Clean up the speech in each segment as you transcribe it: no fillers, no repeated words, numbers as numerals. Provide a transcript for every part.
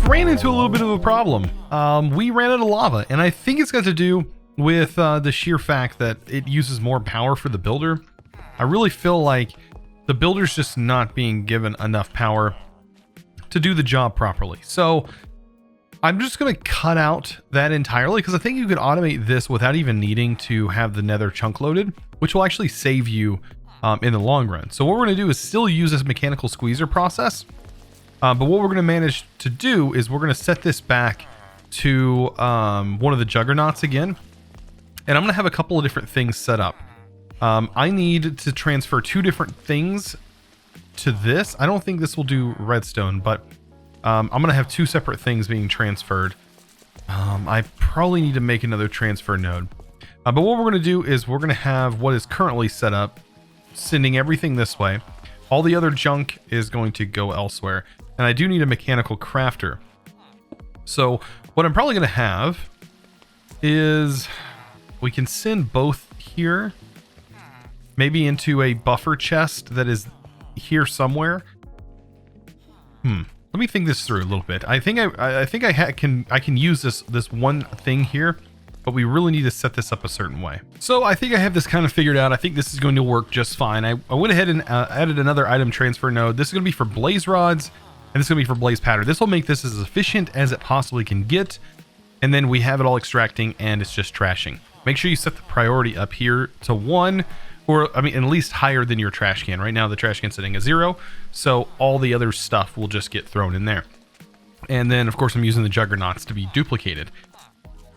we've ran into a little bit of a problem. We ran out of lava, and I think it's got to do with the sheer fact that it uses more power for the builder. I really feel like the builder's just not being given enough power to do the job properly. So I'm just going to cut out that entirely, because I think you could automate this without even needing to have the nether chunk loaded, which will actually save you in the long run. So what we're going to do is still use this mechanical squeezer process. But what we're going to manage to do is we're going to set this back to one of the juggernauts again. And I'm going to have a couple of different things set up. I need to transfer two different things to this. I don't think this will do redstone, but I'm going to have two separate things being transferred. I probably need to make another transfer node. But what we're going to do is we're going to have what is currently set up, sending everything this way. All the other junk is going to go elsewhere. And I do need a mechanical crafter. So what I'm probably going to have is we can send both here, maybe into a buffer chest that is here somewhere. Let me think this through a little bit. I think I can use this one thing here, but we really need to set this up a certain way. So I think I have this kind of figured out. I think this is going to work just fine. I went ahead and added another item transfer node. This is going to be for blaze rods, and this is going to be for blaze powder. This will make this as efficient as it possibly can get. And then we have it all extracting, and it's just trashing. Make sure you set the priority up here to 1, or I mean, at least higher than your trash can. Right now, the trash can's sitting at 0, so all the other stuff will just get thrown in there. And then, of course, I'm using the juggernauts to be duplicated.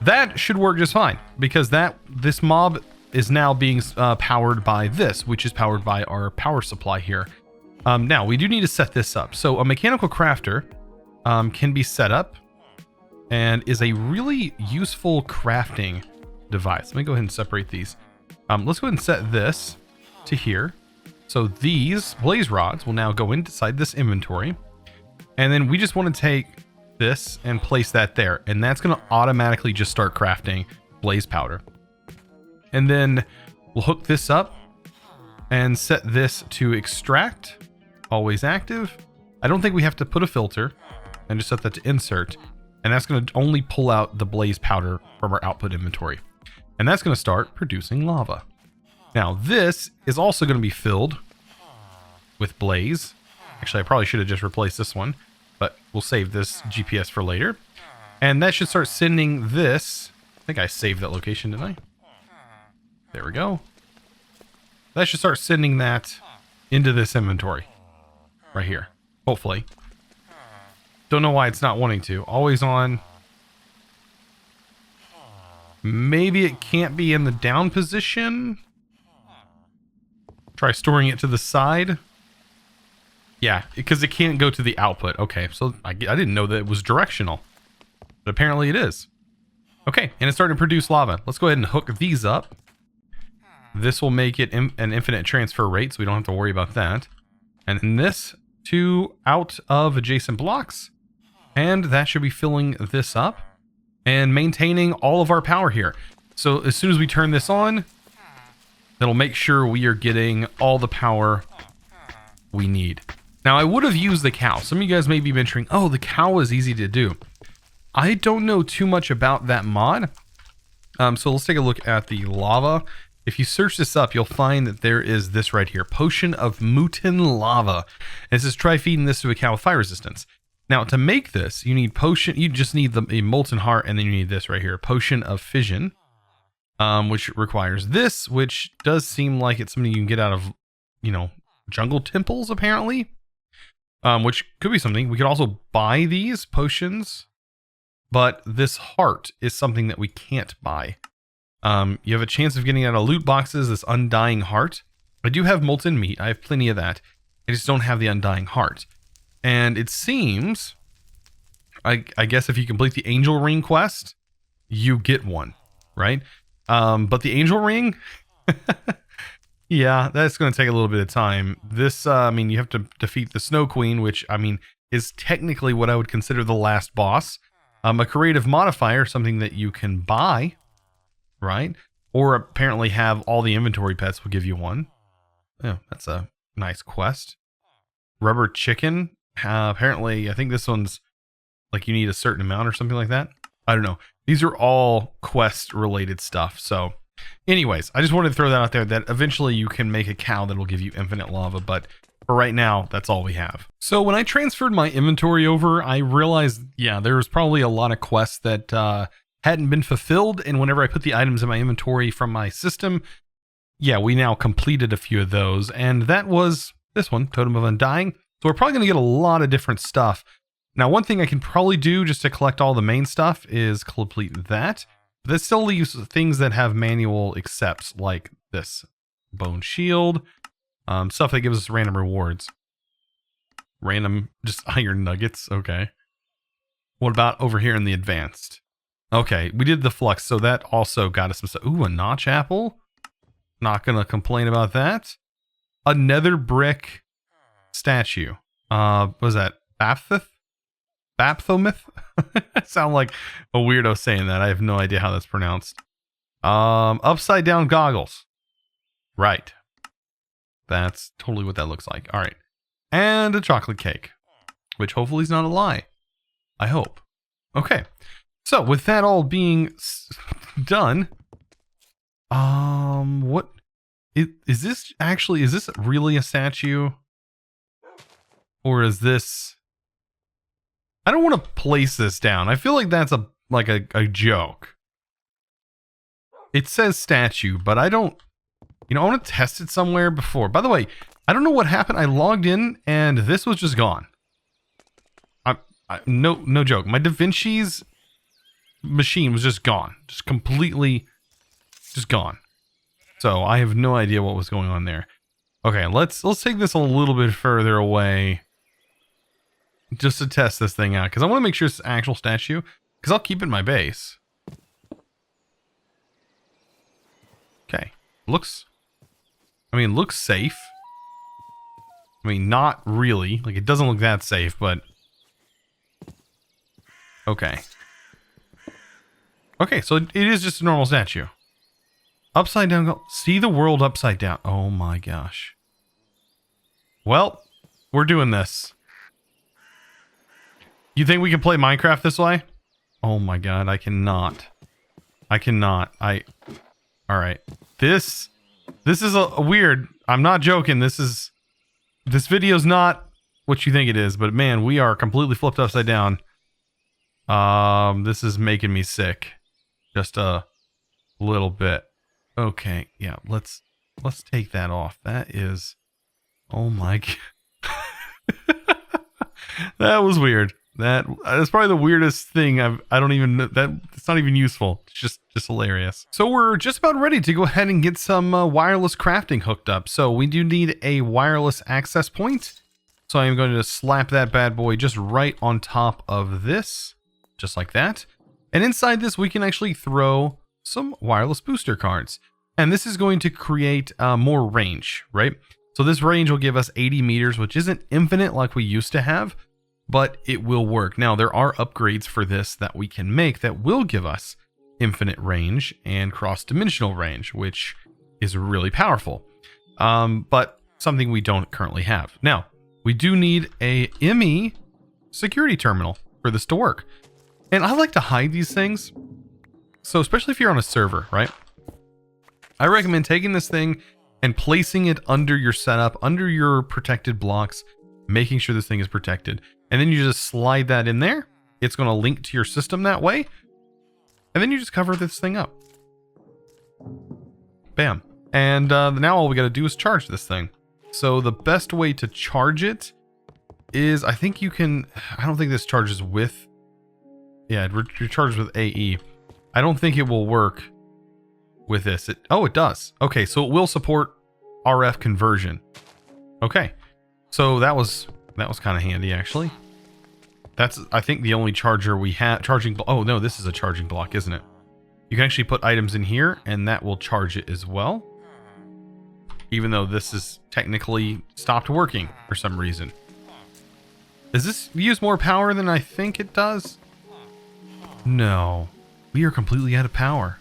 That should work just fine, because this mob is now being powered by this, which is powered by our power supply here. Now, we do need to set this up. So a mechanical crafter can be set up and is a really useful crafting device. Let me go ahead and separate these. Let's go ahead and set this to here. So these blaze rods will now go inside this inventory. And then we just want to take this and place that there. And that's going to automatically just start crafting blaze powder. And then we'll hook this up and set this to extract, always active. I don't think we have to put a filter, and just set that to insert. And that's going to only pull out the blaze powder from our output inventory. And that's going to start producing lava. Now this is also going to be filled with blaze. Actually, I probably should have just replaced this one, but we'll save this GPS for later. And that should start sending this. I think I saved that location, didn't I? There we go. That should start sending that into this inventory right here, hopefully. Don't know why it's not wanting to. Always on. Maybe it can't be in the down position. Try storing it to the side. Yeah, because it can't go to the output. Okay, so I didn't know that it was directional, but apparently it is. Okay, and it's starting to produce lava. Let's go ahead and hook these up. This will make it an infinite transfer rate, so we don't have to worry about that. And then this to out of adjacent blocks. And that should be filling this up and maintaining all of our power here. So as soon as we turn this on, that'll make sure we are getting all the power we need. Now, I would have used the cow. Some of you guys may be mentioning, oh, the cow is easy to do. I don't know too much about that mod. So let's take a look at the lava. If you search this up, you'll find that there is this right here, Potion of Mutant Lava. And it says, try feeding this to a cow with fire resistance. Now, to make this, you need potion. You just need a molten heart, and then you need this right here, Potion of Fission, which requires this, which does seem like it's something you can get out of, jungle temples, apparently, which could be something. We could also buy these potions, but this heart is something that we can't buy. You have a chance of getting out of loot boxes, this Undying Heart. I do have molten meat. I have plenty of that. I just don't have the Undying Heart. And it seems, I guess if you complete the Angel Ring quest, you get one, right? But the Angel Ring, yeah, that's going to take a little bit of time. This, you have to defeat the Snow Queen, which, is technically what I would consider the last boss. A creative modifier, something that you can buy, right? Or apparently have all the inventory pets will give you one. Yeah, that's a nice quest. Rubber chicken. Apparently, I think this one's Like you need a certain amount or something like that. I don't know. These are all quest related stuff. So anyways, I just wanted to throw that out there that eventually you can make a cow that will give you infinite lava, but for right now, that's all we have. So when I transferred my inventory over, I realized, yeah, there was probably a lot of quests that hadn't been fulfilled. And whenever I put the items in my inventory from my system, yeah, we now completed a few of those. And that was this one, Totem of Undying. So we're probably going to get a lot of different stuff. Now, one thing I can probably do just to collect all the main stuff is complete that. But that still leaves things that have manual accepts, like this bone shield, stuff that gives us random rewards. Random, just iron nuggets. Okay. What about over here in the advanced? Okay, we did the flux, so that also got us some stuff. Ooh, a notch apple. Not gonna complain about that. A nether brick statue. What was that? Baptith? Bapthomyth? I sound like a weirdo saying that. I have no idea how that's pronounced. Upside down goggles. Right. That's totally what that looks like. All right. And a chocolate cake, which hopefully is not a lie. I hope. Okay. So with that all being done, what is this actually? Is this really a statue? Or is this? I don't want to place this down. I feel like that's a joke. It says statue, but I don't, I want to test it somewhere before. By the way, I don't know what happened. I logged in and this was just gone. No joke. My DaVinci's machine was just gone. Just completely just gone. So I have no idea what was going on there. Okay, let's take this a little bit further away just to test this thing out, because I want to make sure it's an actual statue, because I'll keep it in my base. Okay, looks safe. I mean, not really. Like, it doesn't look that safe, but okay. Okay, so it is just a normal statue. Upside down, see the world upside down. Oh my gosh. Well, we're doing this. You think we can play Minecraft this way? Oh my god, I cannot. Alright. This is a weird, I'm not joking, this video's not what you think it is, but man, we are completely flipped upside down. This is making me sick. Just a little bit. Okay, yeah, let's take that off. That is, oh my god. That was weird. That's probably the weirdest thing I don't even know. It's not even useful. It's just hilarious. So we're just about ready to go ahead and get some wireless crafting hooked up. So we do need a wireless access point. So I'm going to slap that bad boy just right on top of this, just like that. And inside this, we can actually throw some wireless booster cards. And this is going to create more range, right? So this range will give us 80 meters, which isn't infinite like we used to have, but it will work. Now, there are upgrades for this that we can make that will give us infinite range and cross-dimensional range, which is really powerful, but something we don't currently have. Now, we do need a ME security terminal for this to work. And I like to hide these things. So especially if you're on a server, right? I recommend taking this thing and placing it under your setup, under your protected blocks, making sure this thing is protected. And then you just slide that in there. It's going to link to your system that way. And then you just cover this thing up. Bam. And now all we got to do is charge this thing. So the best way to charge it is, I think you can, I don't think this charges with, yeah, it recharges with AE. I don't think it will work with this. Oh, it does. Okay, so it will support RF conversion. Okay. So that was kind of handy, actually. That's, I think, the only charger we have. Oh, no, this is a charging block, isn't it? You can actually put items in here, and that will charge it as well. Even though this is technically stopped working for some reason. Does this use more power than I think it does? No. We are completely out of power.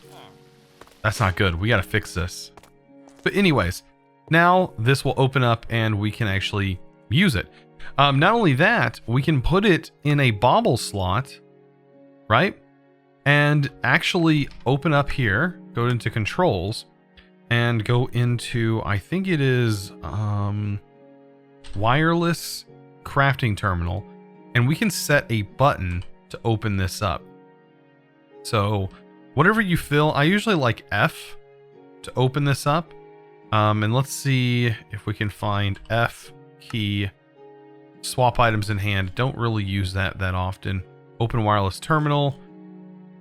That's not good. We got to fix this. But anyways, now this will open up and we can actually use it. Not only that, we can put it in a bauble slot, right? And actually open up here, go into controls, and go into, I think it is wireless crafting terminal, and we can set a button to open this up. So whatever you feel, I usually like F to open this up. And let's see if we can find F key, swap items in hand. Don't really use that often. Open wireless terminal.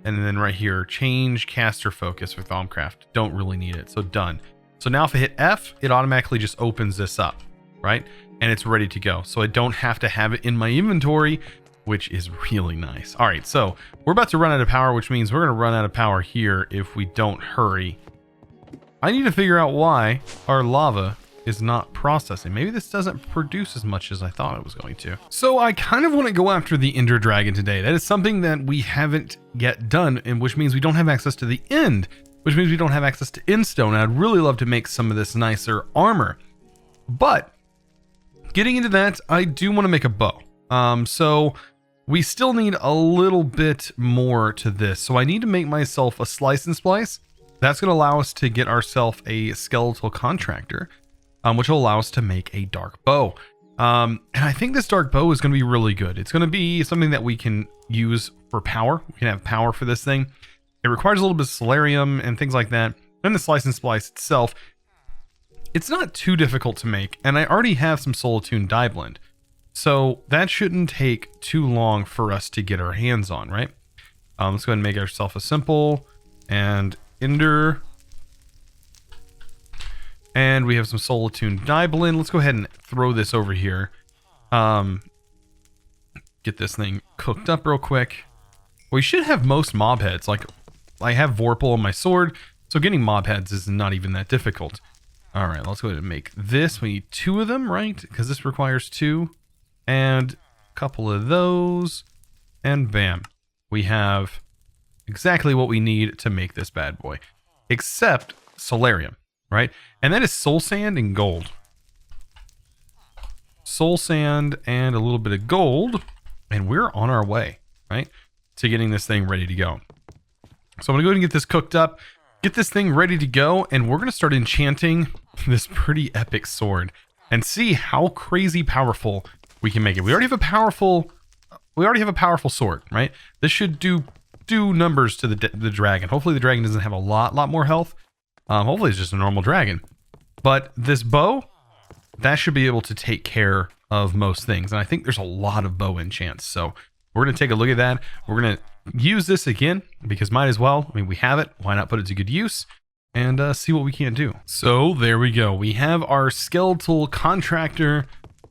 And then right here, change caster focus for Thaumcraft. Don't really need it, so done. So now if I hit F, it automatically just opens this up, right? And it's ready to go. So I don't have to have it in my inventory, which is really nice. All right, so we're about to run out of power, which means we're gonna run out of power here if we don't hurry. I need to figure out why our lava is not processing. Maybe this doesn't produce as much as I thought it was going to. So I kind of want to go after the Ender Dragon today. That is something that we haven't yet done, and which means we don't have access to the end, which means we don't have access to Endstone. I'd really love to make some of this nicer armor. But getting into that, I do want to make a bow. So we still need a little bit more to this. So I need to make myself a slice and splice. That's going to allow us to get ourselves a skeletal contractor, which will allow us to make a dark bow. And I think this dark bow is going to be really good. It's going to be something that we can use for power. We can have power for this thing. It requires a little bit of solarium and things like that. And the slice and splice itself, it's not too difficult to make. And I already have some Solitude dye blend. So that shouldn't take too long for us to get our hands on, right? Let's go ahead and make ourselves a simple and Ender. And we have some Solitude dye blend. Let's go ahead and throw this over here. Get this thing cooked up real quick. We should have most mob heads. Like, I have Vorpal on my sword, so getting mob heads is not even that difficult. All right, let's go ahead and make this. We need 2 of them, right? Because this requires 2. And a couple of those. And bam. We have exactly what we need to make this bad boy. Except solarium, right? And that is soul sand and gold. Soul sand and a little bit of gold. And we're on our way, right? To getting this thing ready to go. So I'm going to go ahead and get this cooked up. Get this thing ready to go. And we're going to start enchanting this pretty epic sword. And see how crazy powerful we can make it. We already have a powerful sword, right? This should do numbers to the dragon. Hopefully the dragon doesn't have a lot more health. Hopefully it's just a normal dragon. But this bow, that should be able to take care of most things. And I think there's a lot of bow enchants. So we're going to take a look at that. We're going to use this again because might as well. I mean, we have it. Why not put it to good use and see what we can do? So there we go. We have our skeletal contractor.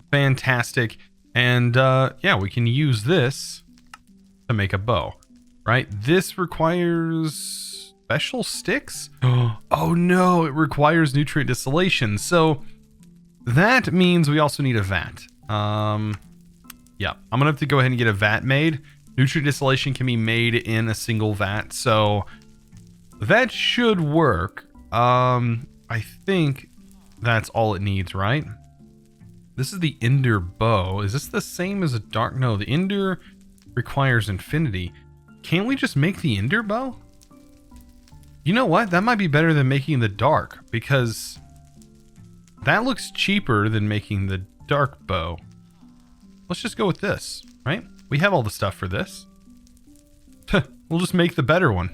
Fantastic. And yeah, we can use this to make a bow, right? This requires special sticks. Oh no, it requires nutrient distillation. So that means we also need a vat. Yeah, I'm gonna have to go ahead and get a vat made. Nutrient distillation can be made in a single vat, so that should work. I think that's all it needs, right? This is the Ender bow. Is this the same as a dark? No, the Ender requires infinity. Can't we just make the Ender bow? You know what? That might be better than making the dark, because that looks cheaper than making the dark bow. Let's just go with this, right? We have all the stuff for this. We'll just make the better one.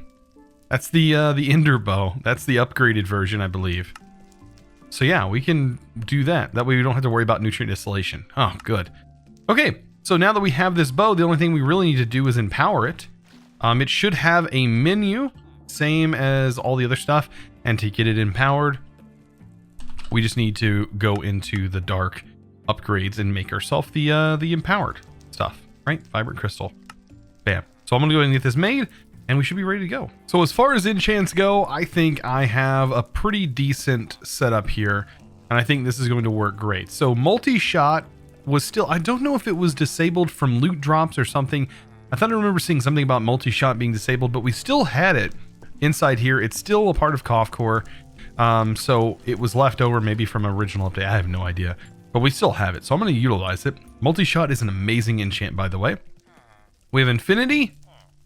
That's the Ender bow. That's the upgraded version, I believe. So yeah, we can do that. That way we don't have to worry about nutrient distillation. Oh, good. Okay, so now that we have this bow, the only thing we really need to do is empower it. It should have a menu, same as all the other stuff. And to get it empowered, we just need to go into the dark upgrades and make ourselves the empowered stuff, right? Vibrant crystal. Bam. So I'm gonna go ahead and get this made, and we should be ready to go. So as far as enchants go, I think I have a pretty decent setup here, and I think this is going to work great. So multi-shot was still, I don't know if it was disabled from loot drops or something. I thought I remember seeing something about multi-shot being disabled, but we still had it inside here. It's still a part of Cough Core. So it was left over maybe from original update. I have no idea. but we still have it, so I'm going to utilize it. Multi-shot is an amazing enchant, by the way. We have Infinity,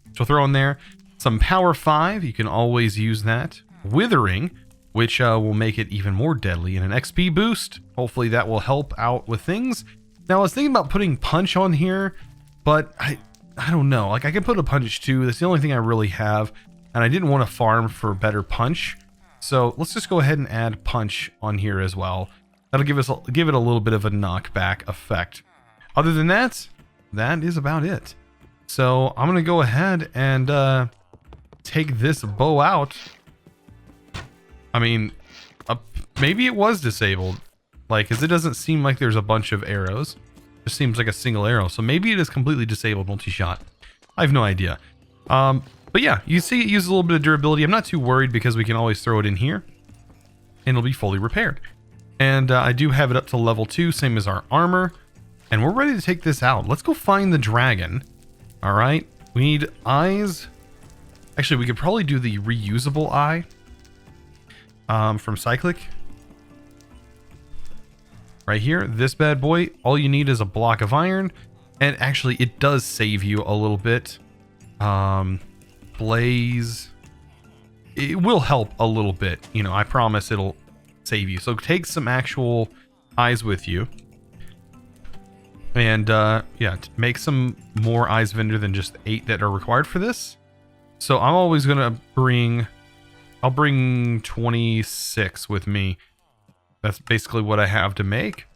which we'll throw in there. Some Power 5, you can always use that. Withering, which will make it even more deadly. And an XP boost, hopefully that will help out with things. Now, I was thinking about putting Punch on here, but I don't know. Like, I could put a Punch too. That's the only thing I really have. And I didn't want to farm for better Punch. So let's just go ahead and add Punch on here as well. That'll give it a little bit of a knockback effect. Other than that, that is about it. So I'm going to go ahead and take this bow out. I mean, maybe it was disabled. Like, because it doesn't seem like there's a bunch of arrows. It just seems like a single arrow. So maybe it is completely disabled multi-shot. I have no idea. But yeah, you see it uses a little bit of durability. I'm not too worried because we can always throw it in here. And it'll be fully repaired. And I do have it up to level 2, same as our armor. And we're ready to take this out. Let's go find the dragon. Alright, we need eyes. Actually, we could probably do the reusable eye from Cyclic. Right here, this bad boy, all you need is a block of iron. And actually, it does save you a little bit. Blaze. It will help a little bit. You know, I promise it'll save you. So take some actual eyes with you. And yeah, make some more eyes vendor than just 8 that are required for this. So I'm always gonna I'll bring 26 with me. That's basically what I have to make.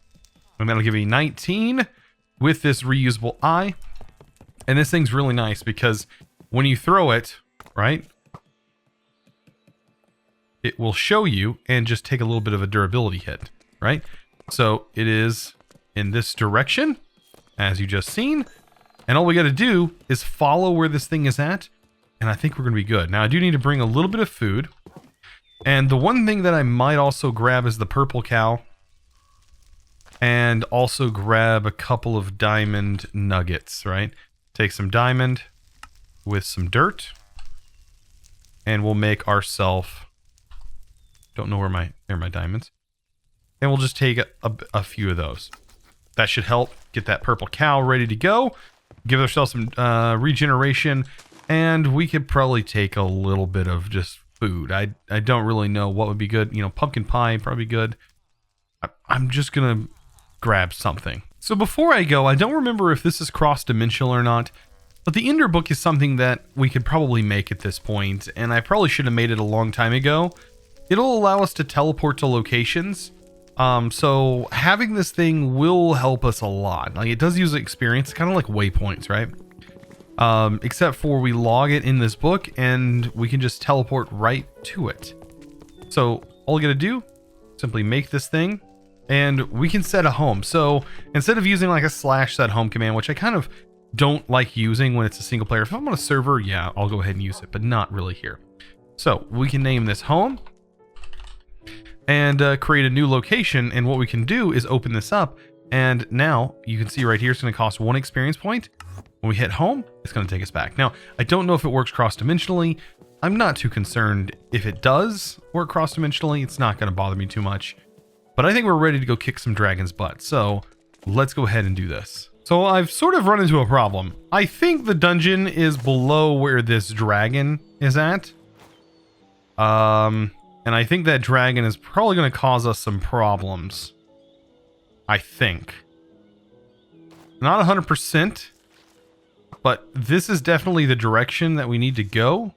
And that'll give me 19 with this reusable eye. And this thing's really nice because when you throw it, right, it will show you and just take a little bit of a durability hit, right? So it is in this direction, as you just seen. And all we got to do is follow where this thing is at. And I think we're going to be good. Now, I do need to bring a little bit of food. And the one thing that I might also grab is the purple cow. And also grab a couple of diamond nuggets, right? Take some diamond with some dirt. And we'll make ourselves... Don't know where they're my diamonds. And we'll just take a few of those. That should help get that purple cow ready to go. Give ourselves some regeneration. And we could probably take a little bit of just food. I don't really know what would be good. You know, pumpkin pie, probably good. I'm just going to grab something. So before I go, I don't remember if this is cross-dimensional or not. But the Inder Book is something that we could probably make at this point. And I probably should have made it a long time ago. It'll allow us to teleport to locations. So having this thing will help us a lot. Like, it does use experience, kind of like waypoints, right? Except for we log it in this book and we can just teleport right to it. So all we gotta do, simply make this thing and we can set a home. So instead of using like a /set home command, which I kind of don't like using when it's a single player, if I'm on a server, yeah, I'll go ahead and use it, but not really here. So we can name this home. And create a new location, and what we can do is open this up, and now you can see right here it's going to cost 1 experience point. When we hit home, it's going to take us back. Now, I don't know if it works cross-dimensionally. I'm not too concerned if it does work cross-dimensionally. It's not going to bother me too much. But I think we're ready to go kick some dragon's butt, so let's go ahead and do this. So I've sort of run into a problem. I think the dungeon is below where this dragon is at. And I think that dragon is probably going to cause us some problems. I think. Not 100%. But this is definitely the direction that we need to go.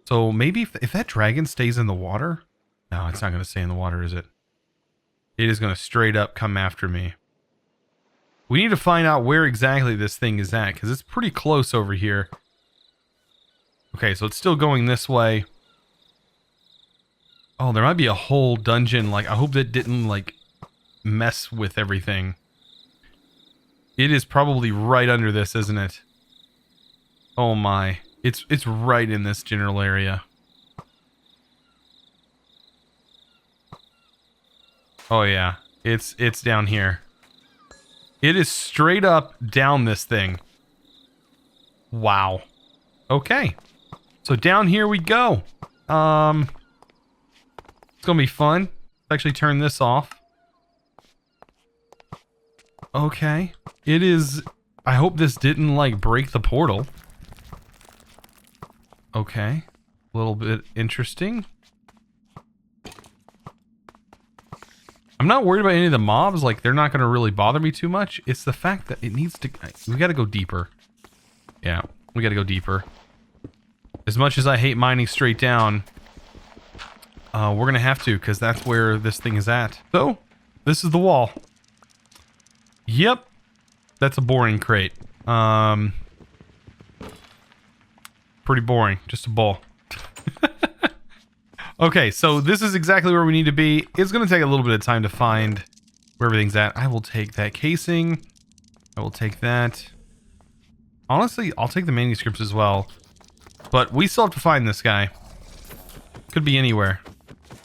So maybe if that dragon stays in the water... No, it's not going to stay in the water, is it? It is going to straight up come after me. We need to find out where exactly this thing is at. Because it's pretty close over here. Okay, so it's still going this way. Oh, there might be a whole dungeon. Like, I hope that didn't, like, mess with everything. It is probably right under this, isn't it? Oh my. It's right in this general area. Oh yeah. It's down here. It is straight up down this thing. Wow. Okay. So down here we go. It's gonna be fun. Let's actually turn this off. Okay. It is... I hope this didn't, like, break the portal. Okay. A little bit interesting. I'm not worried about any of the mobs. Like, they're not going to really bother me too much. It's the fact that it needs to... We got to go deeper. Yeah, we got to go deeper. As much as I hate mining straight down, we're going to have to, because that's where this thing is at. So, this is the wall. Yep. That's a boring crate. Pretty boring. Just a ball. Okay, so this is exactly where we need to be. It's going to take a little bit of time to find where everything's at. I will take that casing. I will take that. Honestly, I'll take the manuscripts as well. But we still have to find this guy. Could be anywhere.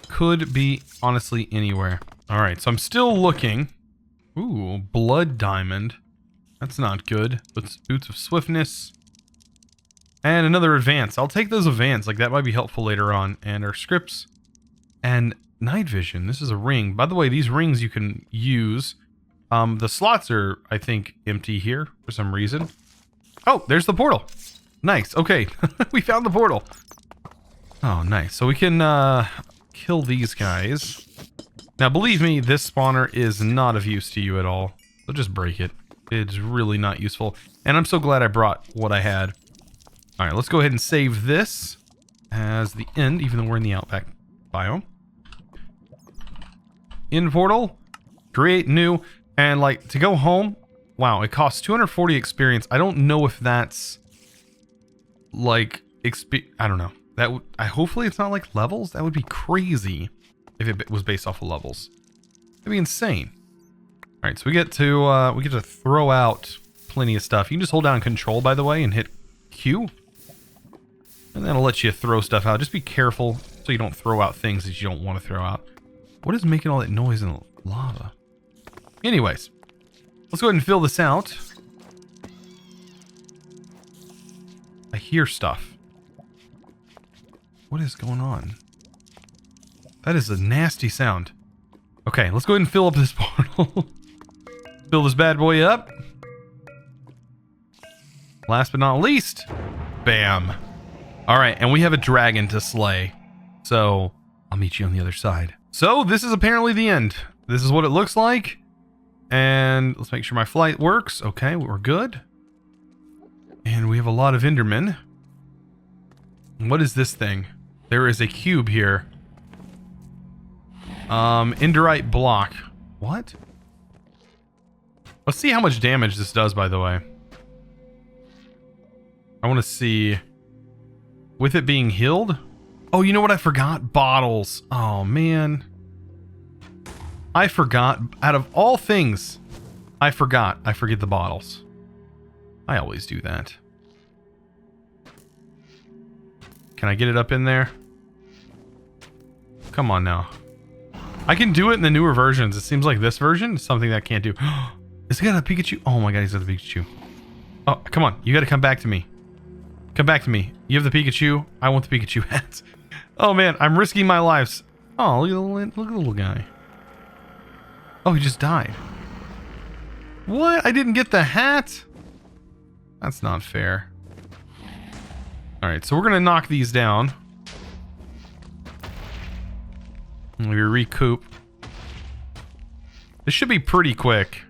Could be, honestly, anywhere. Alright, so I'm still looking. Ooh, blood diamond. That's not good. But boots of swiftness. And another advance. I'll take those advance. Like, that might be helpful later on. And our scripts. And night vision. This is a ring. By the way, these rings you can use. The slots are, I think, empty here for some reason. Oh, there's the portal. Nice. Okay. We found the portal. Oh, nice. So we can kill these guys. Now, believe me, this spawner is not of use to you at all. So just break it. It's really not useful. And I'm so glad I brought what I had. Alright, let's go ahead and save this as the end, even though we're in the Outback biome. In portal. Create new. And, like, to go home... Wow, it costs 240 experience. I don't know if that's... Like, I don't know. That hopefully it's not like levels. That would be crazy if it was based off of levels. That'd be insane. All right, so we get to throw out plenty of stuff. You can just hold down Control, by the way, and hit Q, and that'll let you throw stuff out. Just be careful so you don't throw out things that you don't want to throw out. What is making all that noise in the lava? Anyways, let's go ahead and fill this out. I hear stuff. What is going on? That is a nasty sound. Okay, let's go ahead and fill up this portal. Fill this bad boy up. Last but not least, bam. All right, and we have a dragon to slay. So I'll meet you on the other side. So this is apparently the end. This is what it looks like. And let's make sure my flight works. Okay, we're good. And we have a lot of Endermen. What is this thing? There is a cube here. Enderite block. What? Let's see how much damage this does, by the way. I want to see... With it being healed? Oh, you know what I forgot? Bottles. Oh, man. I forgot. Out of all things, I forget the bottles. I always do that. Can I get it up in there? Come on now. I can do it in the newer versions. It seems like this version is something that I can't do. Is he got a Pikachu? Oh my god, he's got a Pikachu. Oh, come on. You gotta come back to me. Come back to me. You have the Pikachu. I want the Pikachu hat. Oh man, I'm risking my lives. Oh, look at the little guy. Oh, he just died. What? I didn't get the hat? That's not fair. Alright, so we're gonna knock these down. And we recoup. This should be pretty quick.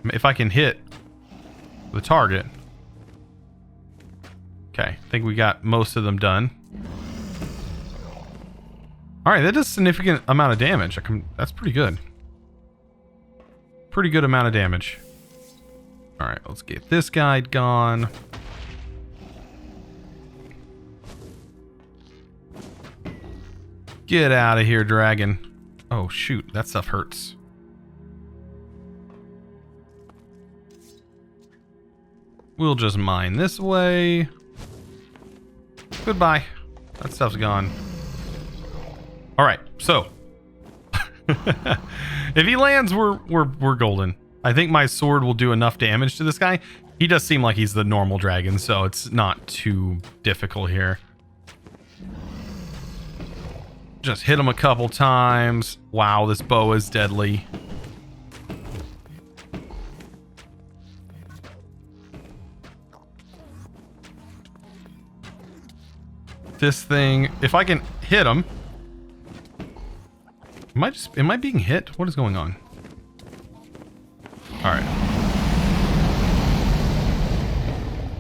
If I can hit the target. Okay, I think we got most of them done. Alright, that does a significant amount of damage. That's pretty good. Pretty good amount of damage. Alright, let's get this guy gone. Get out of here, dragon. Oh, shoot. That stuff hurts. We'll just mine this way. Goodbye. That stuff's gone. Alright, so. If he lands, we're golden. I think my sword will do enough damage to this guy. He does seem like he's the normal dragon, so it's not too difficult here. Just hit him a couple times. Wow, this bow is deadly. This thing, if I can hit him. Am I being hit? What is going on? All right.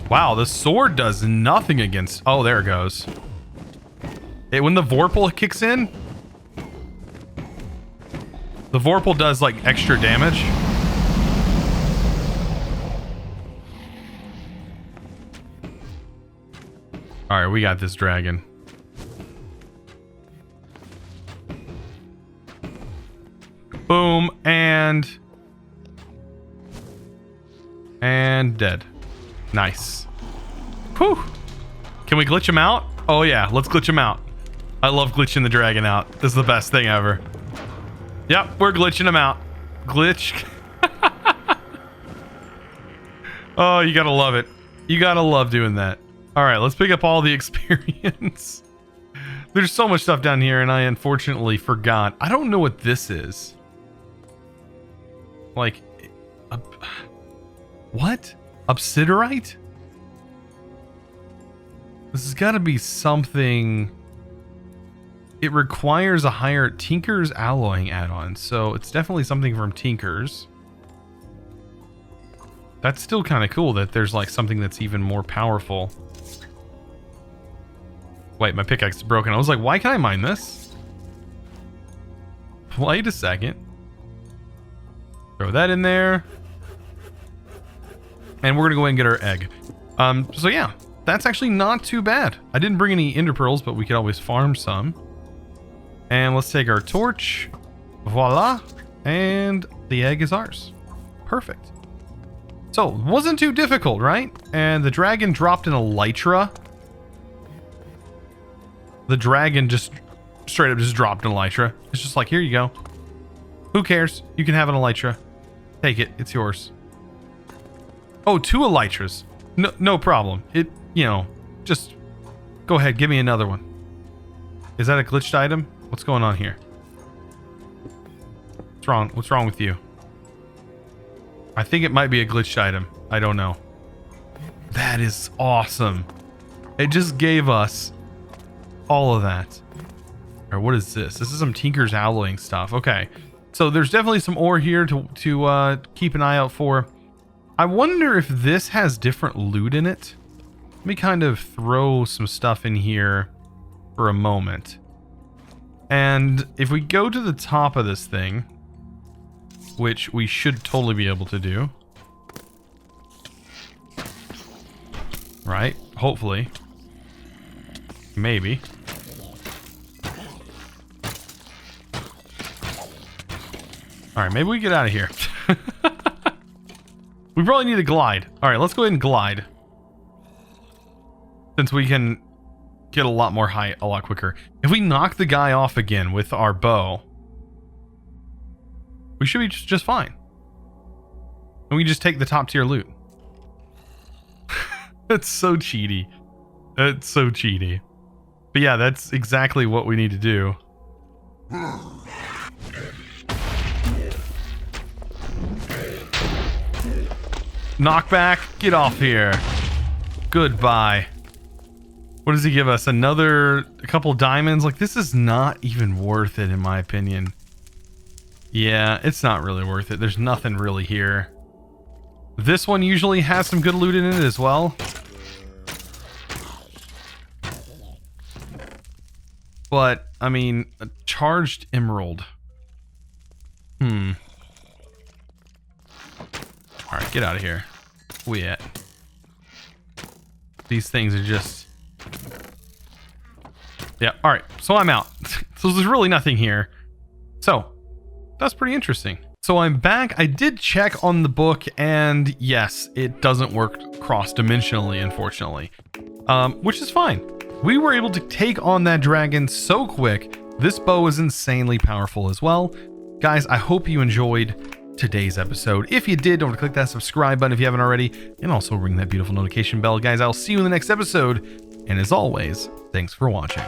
Wow, the sword does nothing against... Oh, there it goes. When the Vorpal kicks in, the Vorpal does like extra damage. All right, we got this dragon. Boom, and dead. Nice. Whew. Can we glitch him out? Oh yeah, let's glitch him out. I love glitching the dragon out. This is the best thing ever. Yep, we're glitching him out. Glitch. Oh, you gotta love it. You gotta love doing that. All right, let's pick up all the experience. There's so much stuff down here, and I unfortunately forgot. I don't know what this is. Like, what? Obsidianite? This has got to be something. It requires a higher Tinker's alloying add-on, so it's definitely something from Tinker's. That's still kind of cool that there's like something that's even more powerful. Wait, my pickaxe is broken. I was like, why can I mine this? Wait a second. Throw that in there. And we're gonna go ahead and get our egg. So yeah, that's actually not too bad. I didn't bring any ender pearls, but we could always farm some. And let's take our torch. Voila. And the egg is ours. Perfect. So, wasn't too difficult, right? And the dragon dropped an elytra. The dragon just straight up just dropped an elytra. It's just like, here you go. Who cares? You can have an elytra. Take it. It's yours. Oh, 2 elytras. No problem. Just go ahead. Give me another one. Is that a glitched item? What's going on here? What's wrong? What's wrong with you? I think it might be a glitched item. I don't know. That is awesome. It just gave us all of that. Or what is this? This is some Tinker's alloying stuff. Okay. So there's definitely some ore here to keep an eye out for. I wonder if this has different loot in it. Let me kind of throw some stuff in here for a moment. And if we go to the top of this thing, which we should totally be able to do. Right? Hopefully. Maybe. Alright, maybe we get out of here. We probably need to glide. Alright, let's go ahead and glide. Since we can get a lot more height a lot quicker. If we knock the guy off again with our bow, we should be just fine. And we just take the top tier loot. That's so cheaty. That's so cheaty. But yeah, that's exactly what we need to do. Knockback, get off here. Goodbye. What does he give us? A couple diamonds? Like, this is not even worth it in my opinion. Yeah, it's not really worth it. There's nothing really here. This one usually has some good loot in it as well. But, I mean, a charged emerald. Alright, get out of here. Where we at? These things are just... Yeah, alright. So I'm out. So there's really nothing here. So, that's pretty interesting. So I'm back. I did check on the book, and yes, it doesn't work cross-dimensionally, unfortunately. Which is fine. We were able to take on that dragon so quick. This bow is insanely powerful as well. Guys, I hope you enjoyed today's episode. If you did, don't forget to click that subscribe button if you haven't already, and also ring that beautiful notification bell. Guys, I'll see you in the next episode, and as always, thanks for watching.